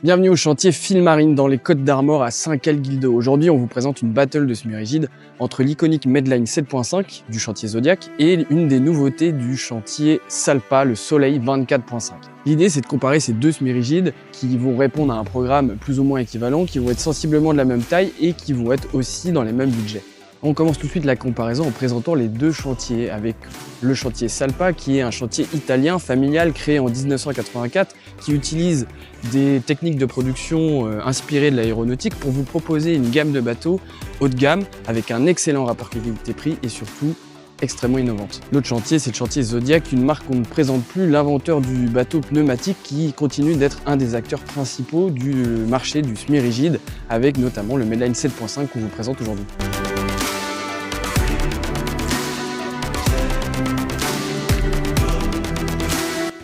Bienvenue au chantier Filmarine dans les Côtes d'Armor à Saint-Cal-Guildo. Aujourd'hui, on vous présente une battle de semi-rigide entre l'iconique Medline 7.5 du chantier Zodiac et une des nouveautés du chantier Salpa, le Soleil 24.5. L'idée, c'est de comparer ces deux semi-rigides qui vont répondre à un programme plus ou moins équivalent, qui vont être sensiblement de la même taille et qui vont être aussi dans les mêmes budgets. On commence tout de suite la comparaison en présentant les deux chantiers avec le chantier Salpa qui est un chantier italien familial créé en 1984 qui utilise des techniques de production inspirées de l'aéronautique pour vous proposer une gamme de bateaux haut de gamme avec un excellent rapport qualité-prix et surtout extrêmement innovante. L'autre chantier, c'est le chantier Zodiac, une marque qu'on ne présente plus, l'inventeur du bateau pneumatique qui continue d'être un des acteurs principaux du marché du semi-rigide avec notamment le Medline 7.5 qu'on vous présente aujourd'hui.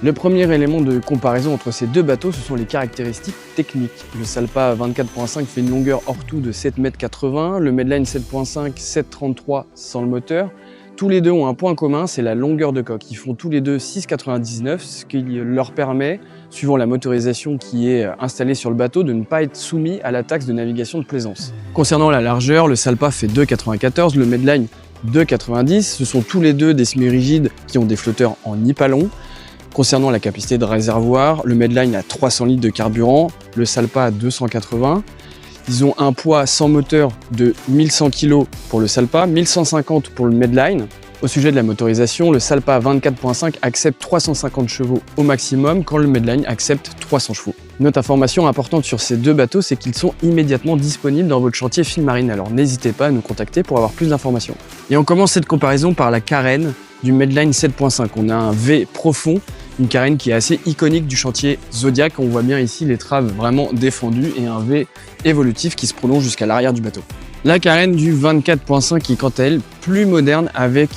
Le premier élément de comparaison entre ces deux bateaux, ce sont les caractéristiques techniques. Le Salpa 24.5 fait une longueur hors tout de 7,80 m, le Medline 7.5 7,33 m sans le moteur. Tous les deux ont un point commun, c'est la longueur de coque. Ils font tous les deux 6,99 m, ce qui leur permet, suivant la motorisation qui est installée sur le bateau, de ne pas être soumis à la taxe de navigation de plaisance. Concernant la largeur, le Salpa fait 2,94 m, le Medline 2,90 m. Ce sont tous les deux des semi-rigides qui ont des flotteurs en nipalon. Concernant la capacité de réservoir, le Medline a 300 litres de carburant, le Salpa a 280. Ils ont un poids sans moteur de 1100 kg pour le Salpa, 1150 pour le Medline. Au sujet de la motorisation, le Salpa 24.5 accepte 350 chevaux au maximum quand le Medline accepte 300 chevaux. Une autre information importante sur ces deux bateaux, c'est qu'ils sont immédiatement disponibles dans votre chantier Filmarine, alors n'hésitez pas à nous contacter pour avoir plus d'informations. Et on commence cette comparaison par la carène du Medline 7.5. On a un V profond, une carène qui est assez iconique du chantier Zodiac. On voit bien ici les traves vraiment défendues et un V évolutif qui se prolonge jusqu'à l'arrière du bateau. La carène du 24.5 est quant à elle plus moderne avec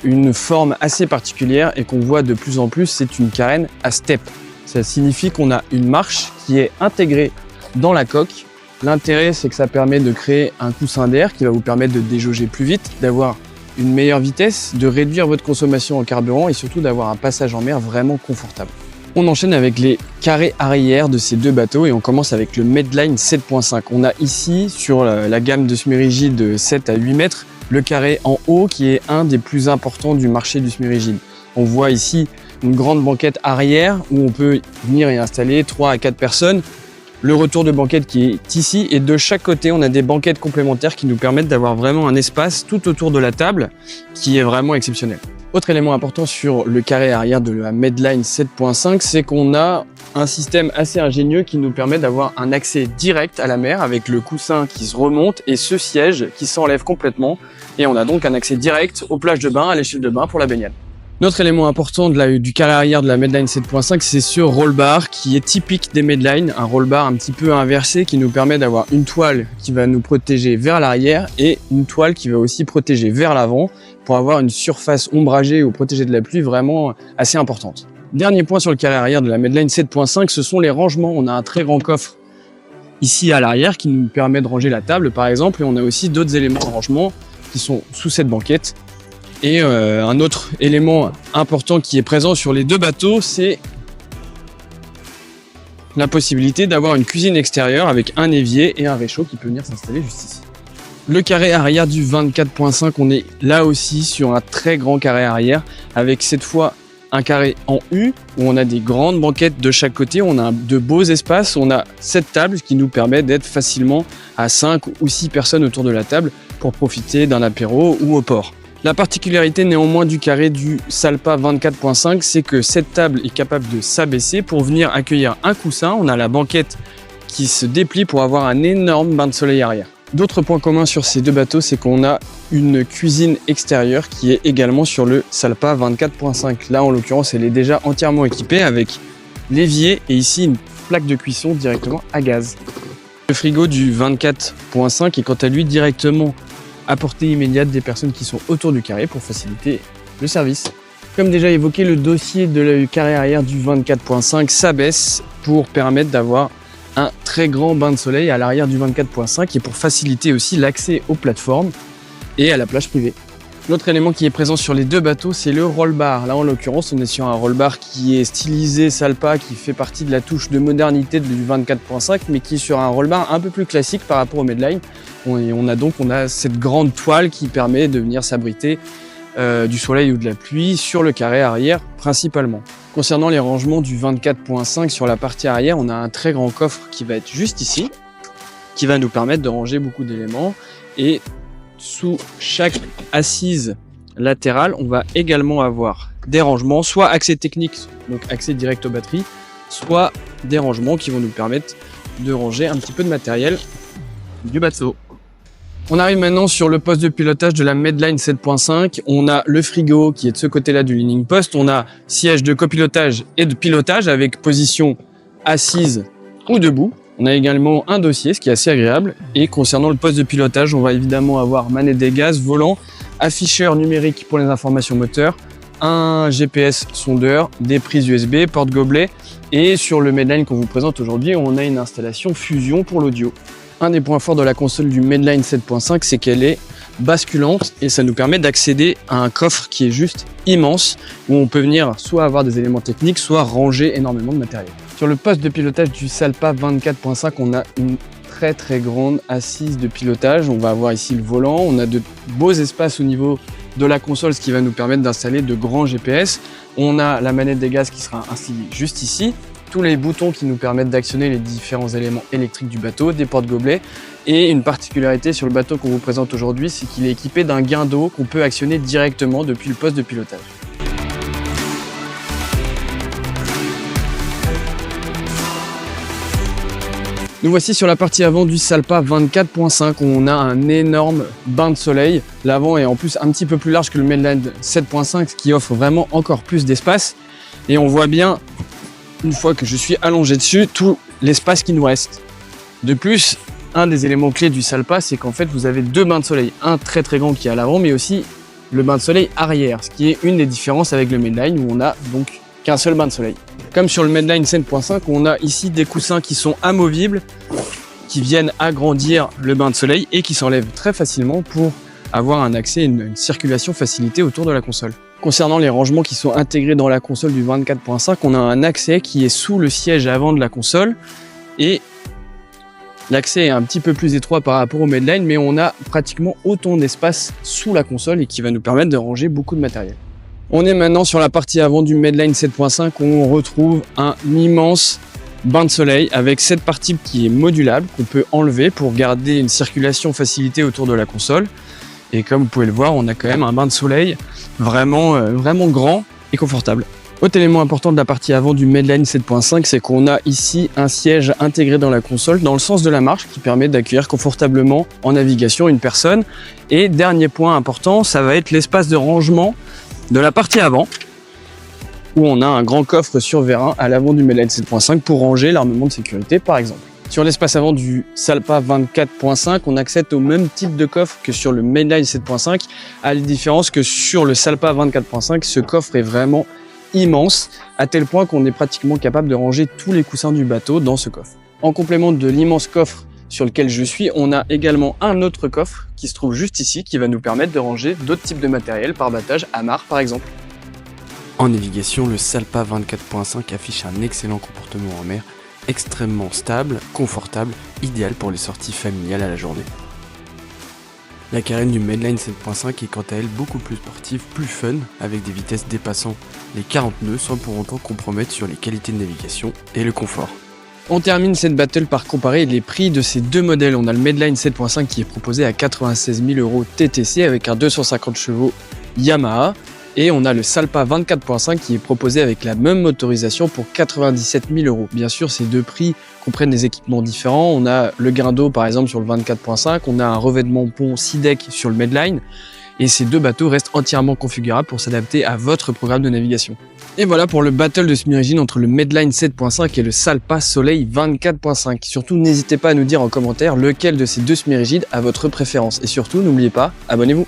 une forme assez particulière et qu'on voit de plus en plus, c'est une carène à step. Ça signifie qu'on a une marche qui est intégrée dans la coque. L'intérêt, c'est que ça permet de créer un coussin d'air qui va vous permettre de déjauger plus vite, d'avoir une meilleure vitesse, de réduire votre consommation en carburant et surtout d'avoir un passage en mer vraiment confortable. On enchaîne avec les carrés arrière de ces deux bateaux et on commence avec le Medline 7.5. On a ici, sur la gamme de semi-rigide de 7 à 8 mètres, le carré en haut qui est un des plus importants du marché du semi-rigide. On voit ici une grande banquette arrière où on peut venir y installer 3 à 4 personnes. Le retour de banquette qui est ici et de chaque côté on a des banquettes complémentaires qui nous permettent d'avoir vraiment un espace tout autour de la table qui est vraiment exceptionnel. Autre élément important sur le carré arrière de la Medline 7.5, c'est qu'on a un système assez ingénieux qui nous permet d'avoir un accès direct à la mer avec le coussin qui se remonte et ce siège qui s'enlève complètement et on a donc un accès direct aux plages de bain, à l'échelle de bain pour la baignade. Notre élément important du carré arrière de la Medline 7.5, c'est ce roll bar qui est typique des Medline, un roll bar un petit peu inversé qui nous permet d'avoir une toile qui va nous protéger vers l'arrière et une toile qui va aussi protéger vers l'avant pour avoir une surface ombragée ou protégée de la pluie vraiment assez importante. Dernier point sur le carré arrière de la Medline 7.5, ce sont les rangements. On a un très grand coffre ici à l'arrière qui nous permet de ranger la table par exemple et on a aussi d'autres éléments de rangement qui sont sous cette banquette. Et un autre élément important qui est présent sur les deux bateaux, c'est la possibilité d'avoir une cuisine extérieure avec un évier et un réchaud qui peut venir s'installer juste ici. Le carré arrière du 24.5, on est là aussi sur un très grand carré arrière avec cette fois un carré en U où on a des grandes banquettes de chaque côté, on a de beaux espaces, on a cette table qui nous permet d'être facilement à 5 ou 6 personnes autour de la table pour profiter d'un apéro ou au port. La particularité néanmoins du carré du Salpa 24.5, c'est que cette table est capable de s'abaisser pour venir accueillir un coussin. On a la banquette qui se déplie pour avoir un énorme bain de soleil arrière. D'autres points communs sur ces deux bateaux, c'est qu'on a une cuisine extérieure qui est également sur le Salpa 24.5. Là, en l'occurrence, elle est déjà entièrement équipée avec l'évier et ici une plaque de cuisson directement à gaz. Le frigo du 24.5 est quant à lui directement à portée immédiate des personnes qui sont autour du carré pour faciliter le service. Comme déjà évoqué, le dossier de carré arrière du 24.5 s'abaisse pour permettre d'avoir un très grand bain de soleil à l'arrière du 24.5 et pour faciliter aussi l'accès aux plateformes et à la plage privée. L'autre élément qui est présent sur les deux bateaux, c'est le roll bar. Là, en l'occurrence, on est sur un roll bar qui est stylisé Salpa, qui fait partie de la touche de modernité du 24.5, mais qui est sur un roll bar un peu plus classique par rapport au Medline. On a cette grande toile qui permet de venir s'abriter du soleil ou de la pluie sur le carré arrière principalement. Concernant les rangements du 24.5 sur la partie arrière, on a un très grand coffre qui va être juste ici, qui va nous permettre de ranger beaucoup d'éléments. Et sous chaque assise latérale, on va également avoir des rangements, soit accès technique, donc accès direct aux batteries, soit des rangements qui vont nous permettre de ranger un petit peu de matériel du bateau. On arrive maintenant sur le poste de pilotage de la Medline 7.5. On a le frigo qui est de ce côté-là du leaning post. On a siège de copilotage et de pilotage avec position assise ou debout. On a également un dossier, ce qui est assez agréable. Et concernant le poste de pilotage, on va évidemment avoir manette des gaz, volant, afficheur numérique pour les informations moteurs, un GPS sondeur, des prises USB, porte-gobelet. Et sur le Medline qu'on vous présente aujourd'hui, on a une installation fusion pour l'audio. Un des points forts de la console du Medline 7.5, c'est qu'elle est basculante et ça nous permet d'accéder à un coffre qui est juste immense, où on peut venir soit avoir des éléments techniques, soit ranger énormément de matériel. Sur le poste de pilotage du Salpa 24.5, on a une très grande assise de pilotage. On va avoir ici le volant, on a de beaux espaces au niveau de la console, ce qui va nous permettre d'installer de grands GPS. On a la manette des gaz qui sera installée juste ici. Tous les boutons qui nous permettent d'actionner les différents éléments électriques du bateau, des porte-gobelets. Et une particularité sur le bateau qu'on vous présente aujourd'hui, c'est qu'il est équipé d'un gain d'eau qu'on peut actionner directement depuis le poste de pilotage. Nous voici sur la partie avant du Salpa 24.5 où on a un énorme bain de soleil. L'avant est en plus un petit peu plus large que le Medline 7.5, ce qui offre vraiment encore plus d'espace. Et on voit bien, une fois que je suis allongé dessus, tout l'espace qui nous reste. De plus, un des éléments clés du Salpa, c'est qu'en fait vous avez deux bains de soleil. Un très grand qui est à l'avant, mais aussi le bain de soleil arrière, ce qui est une des différences avec le Medline où on a donc qu'un seul bain de soleil. Comme sur le Medline 7.5, on a ici des coussins qui sont amovibles, qui viennent agrandir le bain de soleil et qui s'enlèvent très facilement pour avoir un accès, une circulation facilitée autour de la console. Concernant les rangements qui sont intégrés dans la console du 24.5, on a un accès qui est sous le siège avant de la console et l'accès est un petit peu plus étroit par rapport au Medline, mais on a pratiquement autant d'espace sous la console et qui va nous permettre de ranger beaucoup de matériel. On est maintenant sur la partie avant du Medline 7.5 où on retrouve un immense bain de soleil avec cette partie qui est modulable, qu'on peut enlever pour garder une circulation facilitée autour de la console. Et comme vous pouvez le voir, on a quand même un bain de soleil vraiment grand et confortable. Autre élément important de la partie avant du Medline 7.5, c'est qu'on a ici un siège intégré dans la console dans le sens de la marche qui permet d'accueillir confortablement en navigation une personne. Et dernier point important, ça va être l'espace de rangement de la partie avant, où on a un grand coffre sur vérin à l'avant du Medline 7.5 pour ranger l'armement de sécurité par exemple. Sur l'espace avant du Salpa 24.5, on accède au même type de coffre que sur le Medline 7.5, à la différence que sur le Salpa 24.5, ce coffre est vraiment immense, à tel point qu'on est pratiquement capable de ranger tous les coussins du bateau dans ce coffre. En complément de l'immense coffre sur lequel je suis, on a également un autre coffre qui se trouve juste ici, qui va nous permettre de ranger d'autres types de matériel, par battage, amarre par exemple. En navigation, le Salpa 24.5 affiche un excellent comportement en mer, extrêmement stable, confortable, idéal pour les sorties familiales à la journée. La carène du Medline 7.5 est quant à elle beaucoup plus sportive, plus fun, avec des vitesses dépassant les 40 nœuds sans pour autant compromettre sur les qualités de navigation et le confort. On termine cette battle par comparer les prix de ces deux modèles. On a le Medline 7.5 qui est proposé à 96 000 € TTC avec un 250 chevaux Yamaha. Et on a le Salpa 24.5 qui est proposé avec la même motorisation pour 97 000 €. Bien sûr, ces deux prix comprennent des équipements différents. On a le gain d'eau par exemple sur le 24.5, on a un revêtement pont SeaDeck sur le Medline. Et ces deux bateaux restent entièrement configurables pour s'adapter à votre programme de navigation. Et voilà pour le battle de Smyrigine entre le Medline 7.5 et le Salpa Soleil 24.5. Surtout, n'hésitez pas à nous dire en commentaire lequel de ces deux Smyrigides a votre préférence. Et surtout, n'oubliez pas, abonnez-vous.